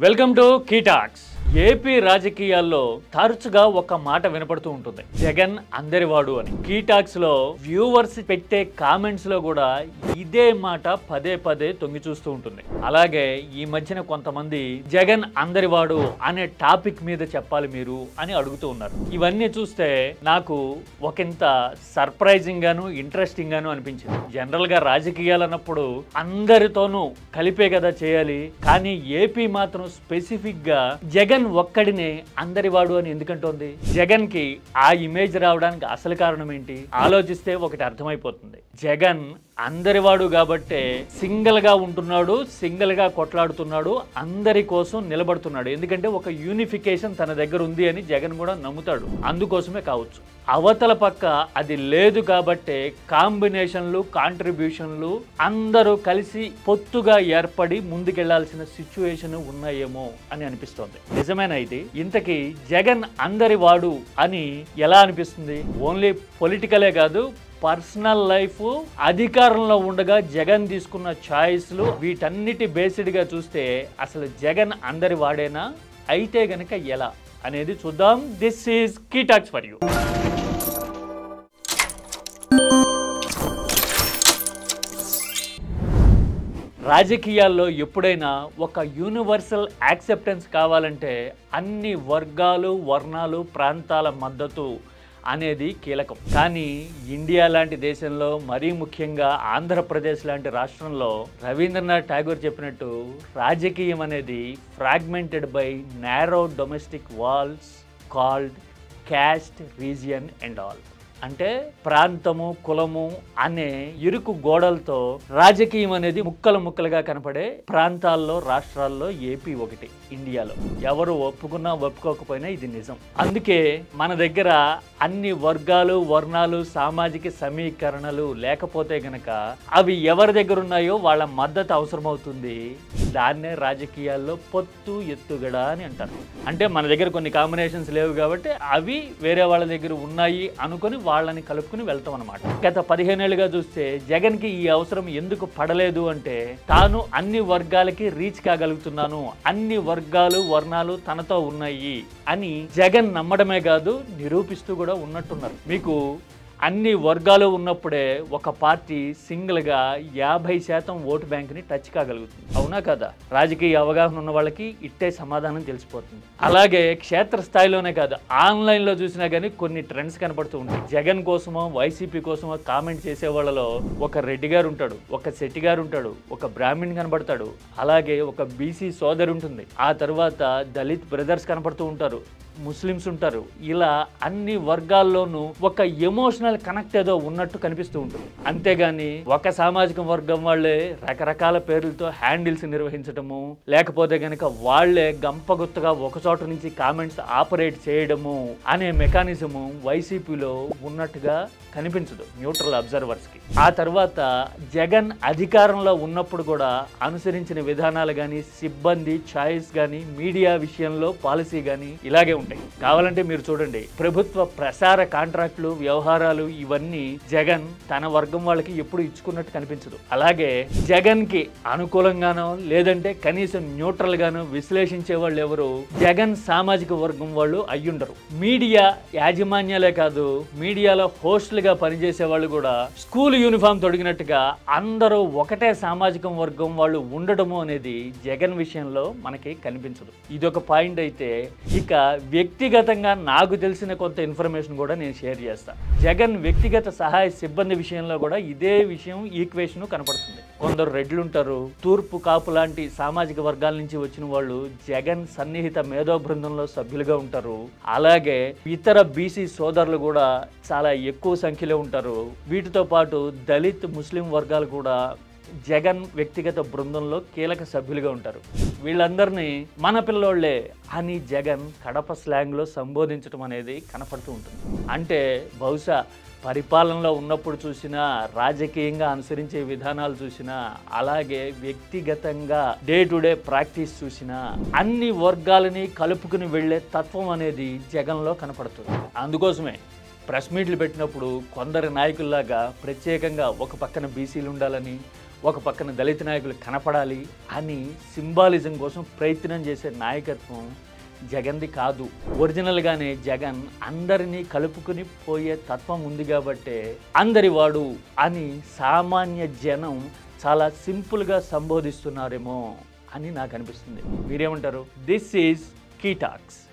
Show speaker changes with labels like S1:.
S1: Welcome to Key Talks. AP రాజకీయాల్లో తరచుగా ఒక మాట వినపడుతూ ఉంటుంది, జగన్ అందరివాడు అని. కీ టాక్స్ లో వ్యూవర్స్ పెట్టే కామెంట్స్ లో కూడా ఇదే మాట పదే పదే తొంగి చూస్తూ ఉంటుంది. అలాగే ఈ మధ్యన కొంతమంది జగన్ అందరివాడు అనే టాపిక్ మీద చెప్పాలి మీరు అని అడుగుతూ ఉన్నారు. ఇవన్నీ చూస్తే నాకు ఒకంత సర్ప్రైజింగ్ గాను ఇంట్రెస్టింగ్ గాను అనిపించింది. జనరల్ గా రాజకీయాలు అన్నప్పుడు అందరితోనూ కలిపే కదా చేయాలి, కానీ ఏపీ మాత్రం స్పెసిఫిక్ గా జగన్ ఒక్కడినే అందరివాడు అని ఎందుకంటోంది? జగన్ కి ఆ ఇమేజ్ రావడానికి అసలు కారణం ఏంటి ఆలోచిస్తే ఒకటి అర్థమైపోతుంది. జగన్ అందరివాడు కాబట్టే సింగిల్ గా ఉంటున్నాడు, సింగిల్ గా కొట్లాడుతున్నాడు, అందరి కోసం నిలబడుతున్నాడు. ఎందుకంటే ఒక యూనిఫికేషన్ తన దగ్గర ఉంది అని జగన్ కూడా నమ్ముతాడు. అందుకోసమే కావచ్చు. అవతల పక్క అది లేదు కాబట్టే కాంబినేషన్లు, కాంట్రిబ్యూషన్లు అందరూ కలిసి పొత్తుగా ఏర్పడి ముందుకెళ్లాల్సిన సిచ్యువేషన్ ఉన్నాయేమో అని అనిపిస్తోంది. నిజమేనా ఇది? ఇంతకీ జగన్ అందరి వాడు అని ఎలా అనిపిస్తుంది? ఓన్లీ పొలిటికలే కాదు, పర్సనల్ లైఫ్, అధికారంలో ఉండగా జగన్ తీసుకున్న చాయిస్లు, వీటన్నిటి బేస్డ్గా చూస్తే అసలు జగన్ అందరి వాడేనా? అయితే గనక ఎలా అనేది చూద్దాం. This is Key Talks for you. రాజకీయాల్లో ఎప్పుడైనా ఒక యూనివర్సల్ యాక్సెప్టెన్స్ కావాలంటే అన్ని వర్గాలు, వర్ణాలు, ప్రాంతాల మద్దతు అనేది కీలకం. కానీ ఇండియా లాంటి దేశంలో, మరీ ముఖ్యంగా ఆంధ్రప్రదేశ్ లాంటి రాష్ట్రంలో రవీంద్రనాథ్ ఠాగూర్ చెప్పినట్టు రాజకీయం అనేది fragmented by narrow domestic walls called caste, region and all. అంటే ప్రాంతము, కులము అనే ఇరుకు గోడలతో రాజకీయం అనేది ముక్కలు ముక్కలుగా కనపడే ప్రాంతాల్లో, రాష్ట్రాల్లో ఏపీ ఒకటి ఇండియాలో. ఎవరు ఒప్పుకున్నా ఒప్పుకోకపోయినా ఇది నిజం. అందుకే మన దగ్గర అన్ని వర్గాలు, వర్ణాలు, సామాజిక సమీకరణలు లేకపోతే గనక అవి ఎవరి దగ్గర ఉన్నాయో వాళ్ళ మద్దతు అవసరమవుతుంది. దాన్నే రాజకీయాల్లో పొత్తు, ఎత్తుగడ అని అంటారు. అంటే మన దగ్గర కొన్ని కాంబినేషన్స్ లేవు కాబట్టి అవి వేరే వాళ్ళ దగ్గర ఉన్నాయి అనుకుని వాళ్ళని కలుపుకుని వెళ్తాం అనమాట. గత 15 ఏళ్ళుగా చూస్తే జగన్ కి ఈ అవసరం ఎందుకు పడలేదు అంటే, తాను అన్ని వర్గాలకి రీచ్ కాగలుగుతున్నాను, అన్ని వర్గాలు, వర్ణాలు తనతో ఉన్నాయి అని జగన్ నమ్మడమే కాదు, నిరూపిస్తూ కూడా ఉన్నట్టున్నారు. మీకు అన్ని వర్గాలు ఉన్నప్పుడే ఒక పార్టీ సింగిల్గా 50% ఓటు బ్యాంక్ని టచ్ కాగలుగుతుంది. అవునా కదా? రాజకీయ అవగాహన ఉన్న వాళ్ళకి ఇట్టే సమాధానం తెలిసిపోతుంది. అలాగే క్షేత్రస్థాయిలోనే కాదు, ఆన్లైన్లో చూసినా కానీ కొన్ని ట్రెండ్స్ కనపడుతూ ఉంటాయి. జగన్ కోసమో, వైసీపీ కోసమో కామెంట్ చేసే వాళ్ళలో ఒక రెడ్డి గారు ఉంటాడు, ఒక శెట్టి గారు ఉంటాడు, ఒక బ్రాహ్మణ్ కనబడతాడు, అలాగే ఒక బీసీ సోదరు ఉంటుంది, ఆ తర్వాత దళిత్ బ్రదర్స్ కనపడుతూ ఉంటారు, ముస్లిమ్స్ ఉంటారు. ఇలా అన్ని వర్గాల్లోనూ ఒక ఎమోషనల్ కనెక్ట్ ఏదో ఉన్నట్టు కనిపిస్తూ ఉంటుంది. అంతేగాని ఒక సామాజిక వర్గం వాళ్ళే రకరకాల పేర్లతో హ్యాండిల్స్ నిర్వహించడము, లేకపోతే గనక వాళ్లే గంపగుత్తగా ఒక చోట నుంచి కామెంట్స్ ఆపరేట్ చేయడము అనే మెకానిజము వైసీపీలో ఉన్నట్టుగా కనిపించదు న్యూట్రల్ అబ్జర్వర్స్ కి. ఆ తర్వాత జగన్ అధికారంలో ఉన్నప్పుడు కూడా అనుసరించిన విధానాలు కానీ, సిబ్బంది చాయిస్ కానీ, మీడియా విషయంలో పాలసీ కానీ ఇలాగే ఉంటాయి. కావాలంటే మీరు చూడండి, ప్రభుత్వ ప్రసార కాంట్రాక్టులు, వ్యవహారాలు ఇవన్నీ జగన్ తన వర్గం వాళ్ళకి ఎప్పుడు ఇచ్చుకున్నట్టు కనిపించదు. అలాగే జగన్ కి అనుకూలంగానో లేదంటే కనీసం న్యూట్రల్ గానో విశ్లేషించే వాళ్ళు ఎవరు జగన్ సామాజిక వర్గం వాళ్ళు అయ్యుండరు. మీడియా యాజమాన్యాలే కాదు, మీడియాలో హోస్టులుగా పనిచేసే వాళ్ళు కూడా స్కూల్ యూనిఫామ్ తొడిగినట్టుగా అందరూ ఒకటే సామాజిక వర్గం వాళ్ళు ఉండడము అనేది జగన్ విషయంలో మనకి కనిపించదు. ఇదొక పాయింట్ అయితే, ఇక వ్యక్తిగతంగా నాకు తెలిసిన కొంత ఇన్ఫర్మేషన్ కూడా నేను షేర్ చేస్తాను. జగన్ వ్యక్తిగత సహాయ సిబ్బంది విషయంలో కూడా ఇదే విషయం, ఈక్వేషన్ కనపడుతుంది. కొందరు రెడ్లు ఉంటారు, తూర్పు కాపు లాంటి సామాజిక వర్గాల నుంచి వచ్చిన వాళ్ళు జగన్ సన్నిహిత మేధో బృందంలో సభ్యులుగా ఉంటారు. అలాగే ఇతర బీసీ సోదరులు కూడా చాలా ఎక్కువ సంఖ్యలో ఉంటారు. వీటితో పాటు దళిత్, ముస్లిం వర్గాలు కూడా జగన్ వ్యక్తిగత బృందంలో కీలక సభ్యులుగా ఉంటారు. వీళ్ళందరినీ మన పిల్లోళ్లే అని జగన్ కడప స్లాంగ్లో సంబోధించడం అనేది కనపడుతూ ఉంటుంది. అంటే బహుశా పరిపాలనలో ఉన్నప్పుడు చూసినా, రాజకీయంగా అనుసరించే విధానాలు చూసినా, అలాగే వ్యక్తిగతంగా డే టు డే ప్రాక్టీస్ చూసినా అన్ని వర్గాలని కలుపుకుని వెళ్లే తత్వం అనేది జగన్లో కనపడుతుంది. అందుకోసమే ప్రెస్ మీట్లు పెట్టినప్పుడు కొందరు నాయకుల్లాగా ప్రత్యేకంగా ఒక పక్కన బీసీలు ఉండాలని, ఒక పక్కన దళిత నాయకులు కనపడాలి అని సింబాలిజం కోసం ప్రయత్నం చేసే నాయకత్వం జగన్ది కాదు. ఒరిజినల్గానే జగన్ అందరినీ కలుపుకుని పోయే తత్వం ఉంది కాబట్టే అందరివాడు అని సామాన్య జనం చాలా సింపుల్గా సంబోధిస్తున్నారేమో అని నాకు అనిపిస్తుంది. మీరేమంటారు? This is Key talks.